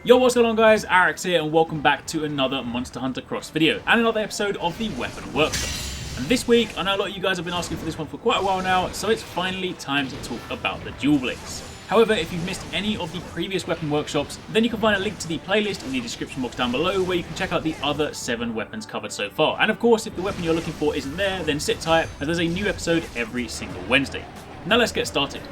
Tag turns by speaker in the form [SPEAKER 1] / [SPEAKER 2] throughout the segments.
[SPEAKER 1] Yo, what's going on guys, Arekkz here and welcome back to another Monster Hunter Cross video and another episode of the Weapon Workshop. And this week, I know a lot of you guys have been asking for this one for quite a while now, so it's finally time to talk about the dual blades. However, if you've missed any of the previous weapon workshops, then you can find a link to the playlist in the description box down below where you can check out the other 7 weapons covered so far. And of course, if the weapon you're looking for isn't there, then sit tight as there's a new episode every single Wednesday. Now let's get started.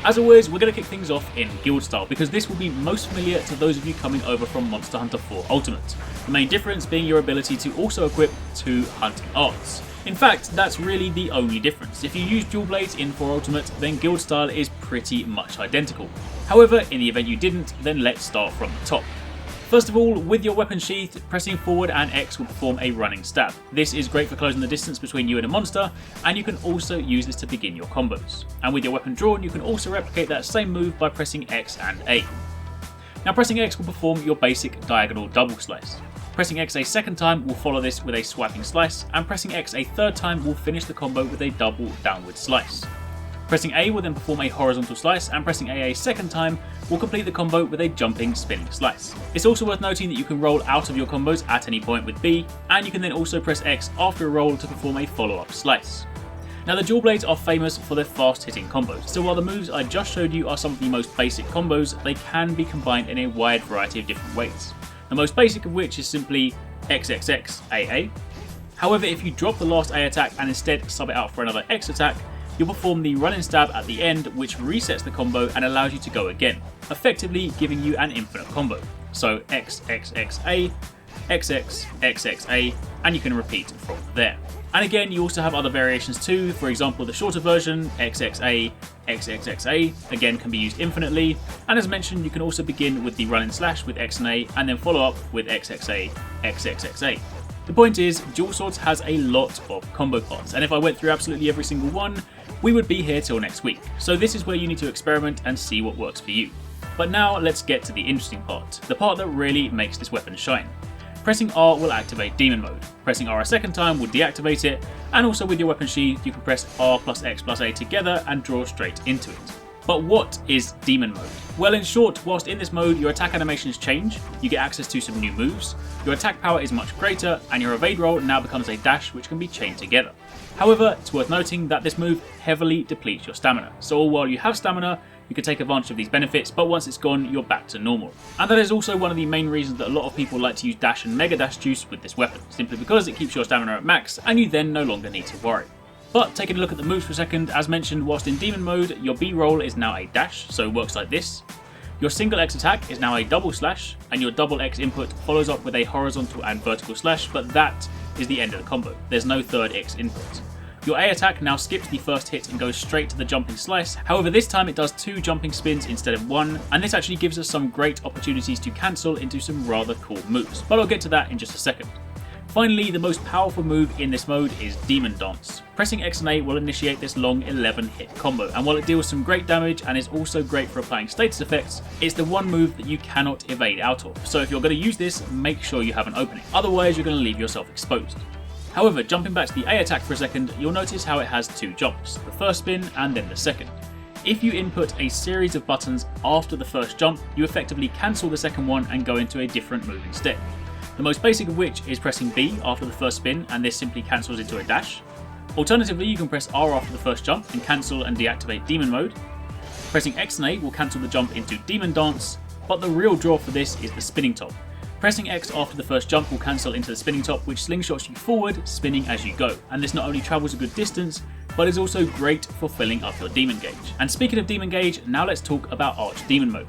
[SPEAKER 1] As always, we're going to kick things off in guild style because this will be most familiar to those of you coming over from Monster Hunter 4 Ultimate. The main difference being your ability to also equip 2 hunting arts. In fact, that's really the only difference. If you use dual blades in 4 Ultimate, then guild style is pretty much identical. However, in the event you didn't, then let's start from the top. First of all, with your weapon sheath, pressing forward and X will perform a running stab. This is great for closing the distance between you and a monster, and you can also use this to begin your combos. And with your weapon drawn, you can also replicate that same move by pressing X and A. Now pressing X will perform your basic diagonal double slice. Pressing X a second time will follow this with a swiping slice, and pressing X a third time will finish the combo with a double downward slice. Pressing A will then perform a horizontal slice, and pressing A second time will complete the combo with a jumping spinning slice. It's also worth noting that you can roll out of your combos at any point with B, and you can then also press X after a roll to perform a follow-up slice. Now the dual blades are famous for their fast hitting combos, so while the moves I just showed you are some of the most basic combos, they can be combined in a wide variety of different ways. The most basic of which is simply XXX AA. However, if you drop the last A attack and instead sub it out for another X attack, you'll perform the running stab at the end, which resets the combo and allows you to go again, effectively giving you an infinite combo. So XXXA, XX, XXA, and you can repeat from there. And again, you also have other variations too. For example, the shorter version, XXA, XXXA, again can be used infinitely. And as mentioned, you can also begin with the running slash with X and A, and then follow up with XXA, XXXA. The point is, dual swords has a lot of combo parts, and if I went through absolutely every single one, we would be here till next week. So this is where you need to experiment and see what works for you. But now let's get to the interesting part, the part that really makes this weapon shine. Pressing R will activate Demon Mode, pressing R a second time will deactivate it, and also with your weapon sheath you can press R plus X plus A together and draw straight into it. But what is Demon Mode? Well, in short, whilst in this mode your attack animations change, you get access to some new moves, your attack power is much greater, and your evade roll now becomes a dash which can be chained together. However, it's worth noting that this move heavily depletes your stamina, so while you have stamina, you can take advantage of these benefits, but once it's gone, you're back to normal. And that is also one of the main reasons that a lot of people like to use dash and mega dash juice with this weapon, simply because it keeps your stamina at max, and you then no longer need to worry. But taking a look at the moves for a second, as mentioned, whilst in Demon Mode, your B roll is now a dash, so it works like this. Your single X attack is now a double slash, and your double X input follows up with a horizontal and vertical slash, but that is the end of the combo. There's no third X input. Your A attack now skips the first hit and goes straight to the jumping slice, however this time it does 2 jumping spins instead of 1, and this actually gives us some great opportunities to cancel into some rather cool moves, but I'll get to that in just a second. Finally, the most powerful move in this mode is Demon Dance. Pressing X and A will initiate this long 11 hit combo, and while it deals some great damage and is also great for applying status effects, it's the one move that you cannot evade out of, so if you're going to use this, make sure you have an opening, otherwise you're going to leave yourself exposed. However, jumping back to the A attack for a second, you'll notice how it has 2 jumps, the first spin and then the second. If you input a series of buttons after the first jump, you effectively cancel the second one and go into a different move instead. The most basic of which is pressing B after the first spin, and this simply cancels into a dash. Alternatively, you can press R after the first jump and cancel and deactivate Demon Mode. Pressing X and A will cancel the jump into Demon Dance, but the real draw for this is the spinning top. Pressing X after the first jump will cancel into the spinning top, which slingshots you forward, spinning as you go, and this not only travels a good distance, but is also great for filling up your demon gauge. And speaking of demon gauge, now let's talk about Arch Demon Mode.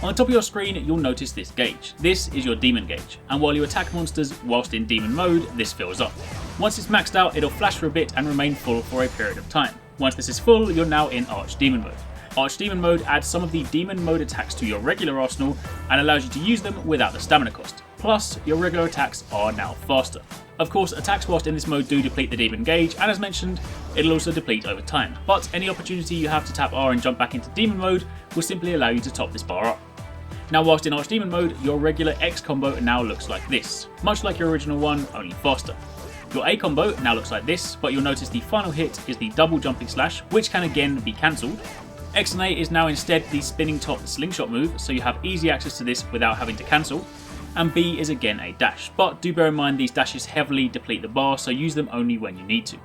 [SPEAKER 1] On the top of your screen, you'll notice this gauge. This is your demon gauge, and while you attack monsters whilst in demon mode, this fills up. Once it's maxed out, it'll flash for a bit and remain full for a period of time. Once this is full, you're now in Arch Demon Mode. Arch Demon Mode adds some of the demon mode attacks to your regular arsenal and allows you to use them without the stamina cost. Plus, your regular attacks are now faster. Of course, attacks whilst in this mode do deplete the demon gauge, and as mentioned, it'll also deplete over time. But any opportunity you have to tap R and jump back into demon mode will simply allow you to top this bar up. Now whilst in Arch Demon Mode, your regular X combo now looks like this, much like your original one, only faster. Your A combo now looks like this, but you'll notice the final hit is the double jumping slash, which can again be cancelled. X and A is now instead the spinning top slingshot move, so you have easy access to this without having to cancel. And B is again a dash, but do bear in mind these dashes heavily deplete the bar, so use them only when you need to.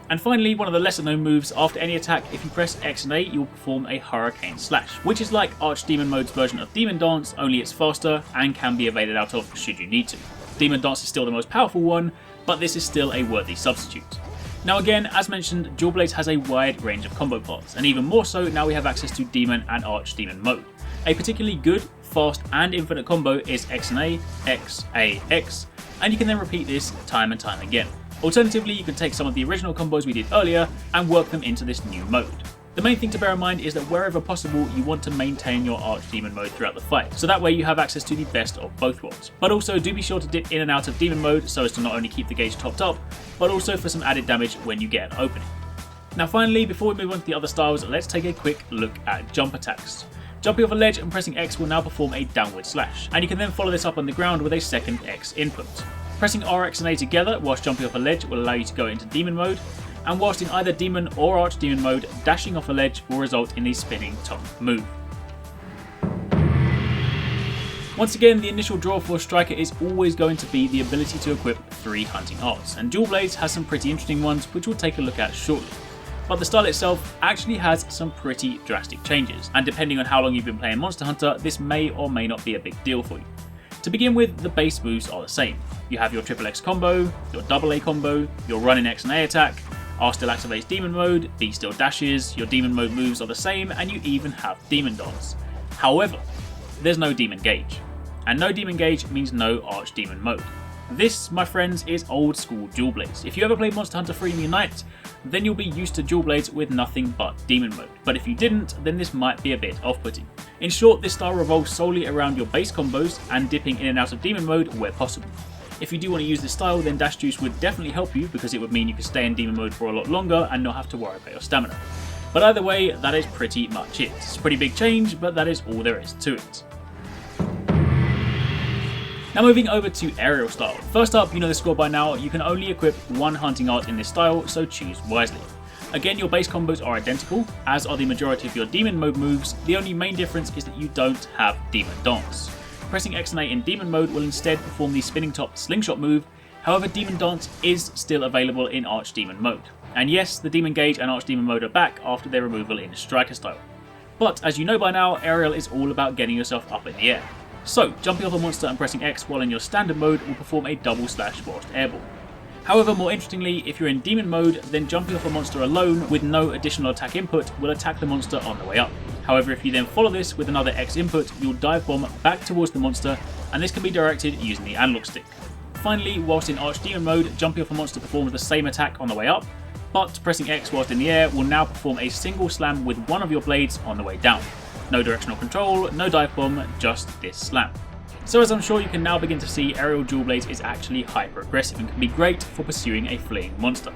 [SPEAKER 1] And finally, one of the lesser known moves, after any attack, if you press X and A, you'll perform a Hurricane Slash, which is like Archdemon Mode's version of Demon Dance, only it's faster and can be evaded out of should you need to. Demon Dance is still the most powerful one, but this is still a worthy substitute. Now again, as mentioned, Dual Blades has a wide range of combo paths, and even more so now we have access to Demon and Archdemon Mode. A particularly good, fast and infinite combo is X and A, X, A, X, and you can then repeat this time and time again. Alternatively, you can take some of the original combos we did earlier and work them into this new mode. The main thing to bear in mind is that wherever possible, you want to maintain your Archdemon Mode throughout the fight, so that way you have access to the best of both worlds. But also do be sure to dip in and out of Demon Mode so as to not only keep the gauge topped up, but also for some added damage when you get an opening. Now finally, before we move on to the other styles, let's take a quick look at jump attacks. Jumping off a ledge and pressing X will now perform a downward slash, and you can then follow this up on the ground with a second X input. Pressing RX and A together whilst jumping off a ledge will allow you to go into Demon Mode, and whilst in either Demon or Archdemon Mode, dashing off a ledge will result in the spinning top move. Once again, the initial draw for a striker is always going to be the ability to equip 3 hunting arts, and Dual Blades has some pretty interesting ones which we'll take a look at shortly. But the style itself actually has some pretty drastic changes, and depending on how long you've been playing Monster Hunter, this may or may not be a big deal for you. To begin with, the base moves are the same. You have your triple X combo, your double A combo, your run in X and A attack, R still activates Demon Mode, B still dashes, your Demon Mode moves are the same, and you even have Demon Dance. However, there's no Demon Gauge, and no Demon Gauge means no Archdemon Mode. This, my friends, is old school Dual Blades. If you ever played Monster Hunter 3 Unite, then you'll be used to Dual Blades with nothing but Demon Mode, but if you didn't, then this might be a bit off-putting. In short, this style revolves solely around your base combos and dipping in and out of Demon Mode where possible. If you do want to use this style, then Dash Juice would definitely help you because it would mean you could stay in Demon Mode for a lot longer and not have to worry about your stamina. But either way, that is pretty much it. It's a pretty big change, but that is all there is to it. Now moving over to aerial style. First up, you know the score by now, you can only equip 1 hunting art in this style, so choose wisely. Again, your base combos are identical, as are the majority of your Demon Mode moves. The only main difference is that you don't have Demon Dance. Pressing X and A in Demon Mode will instead perform the spinning top slingshot move, however Demon Dance is still available in Archdemon Mode. And yes, the Demon Gauge and Archdemon Mode are back after their removal in Striker style. But as you know by now, aerial is all about getting yourself up in the air. So, jumping off a monster and pressing X while in your standard mode will perform a double slash whilst airborne. However, more interestingly, if you're in Demon Mode, then jumping off a monster alone with no additional attack input will attack the monster on the way up. However, if you then follow this with another X input, you'll dive bomb back towards the monster, and this can be directed using the analog stick. Finally, whilst in Archdemon Mode, jumping off a monster performs the same attack on the way up, but pressing X whilst in the air will now perform a single slam with one of your blades on the way down. No directional control, no dive bomb, just this slam. So as I'm sure you can now begin to see, aerial Dual Blades is actually hyper aggressive and can be great for pursuing a fleeing monster.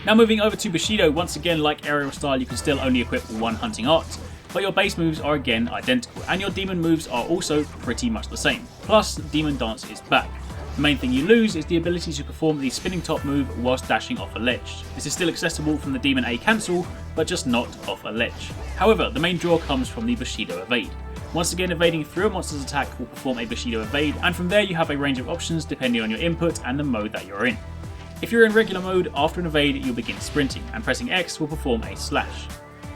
[SPEAKER 1] Now moving over to Bushido, once again like aerial style you can still only equip 1 hunting art, but your base moves are again identical, and your demon moves are also pretty much the same. Plus, Demon Dance is back. The main thing you lose is the ability to perform the spinning top move whilst dashing off a ledge. This is still accessible from the Demon A cancel, but just not off a ledge. However, the main draw comes from the Bushido evade. Once again, evading through a monster's attack will perform a Bushido evade, and from there you have a range of options depending on your input and the mode that you're in. If you're in regular mode, after an evade you'll begin sprinting, and pressing X will perform a slash.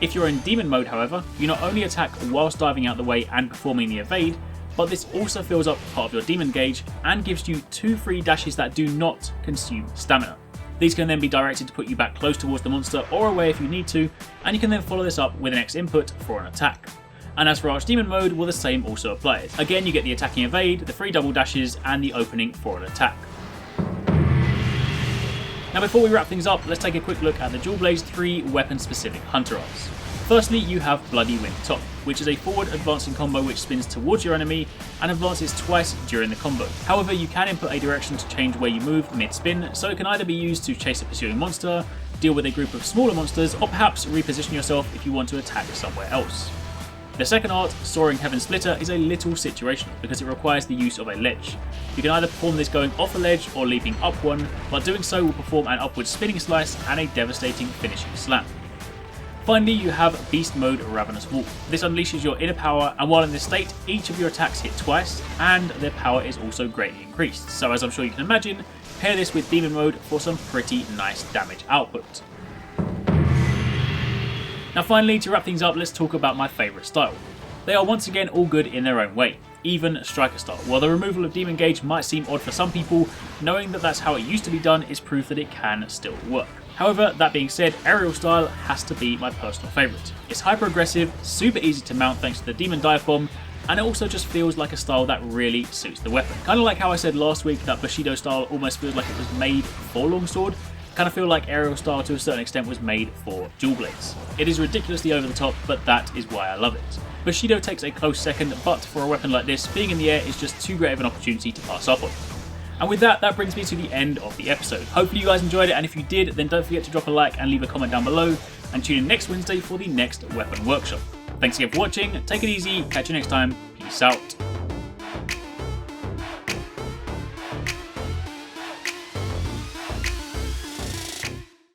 [SPEAKER 1] If you're in Demon Mode however, you not only attack whilst diving out the way and performing the evade, but this also fills up part of your Demon Gauge and gives you 2 free dashes that do not consume stamina. These can then be directed to put you back close towards the monster or away if you need to, and you can then follow this up with an X input for an attack. And as for Archdemon Mode, well the same also applies. Again you get the attacking evade, the free double dashes, and the opening for an attack. Now before we wrap things up, let's take a quick look at the Dual Blades 3 weapon specific Hunter Arts. Firstly, you have Bloody Wind Top, which is a forward advancing combo which spins towards your enemy and advances twice during the combo. However, you can input a direction to change where you move mid-spin, so it can either be used to chase a pursuing monster, deal with a group of smaller monsters, or perhaps reposition yourself if you want to attack somewhere else. The second art, Soaring Heaven Splitter, is a little situational because it requires the use of a ledge. You can either perform this going off a ledge or leaping up one, but doing so will perform an upward spinning slice and a devastating finishing slam. Finally, you have Beast Mode Ravenous Wolf. This unleashes your inner power, and while in this state, each of your attacks hit twice, and their power is also greatly increased. So as I'm sure you can imagine, pair this with Demon Mode for some pretty nice damage output. Now finally, to wrap things up, let's talk about my favourite style. They are once again all good in their own way, even Striker style. While the removal of Demon Gauge might seem odd for some people, knowing that that's how it used to be done is proof that it can still work. However, that being said, Aerial style has to be my personal favourite. It's hyper aggressive, super easy to mount thanks to the Demon Dive Bomb, and it also just feels like a style that really suits the weapon. Kind of like how I said last week that Bushido style almost feels like it was made for longsword, kind of feel like Aerial style to a certain extent was made for dual blades. It is ridiculously over the top, but that is why I love it. Bushido takes a close second, but for a weapon like this, being in the air is just too great of an opportunity to pass up on. And with that, that brings me to the end of the episode. Hopefully you guys enjoyed it, and if you did, then don't forget to drop a like and leave a comment down below, and tune in next Wednesday for the next weapon workshop. Thanks again for watching, take it easy, catch you next time, peace out.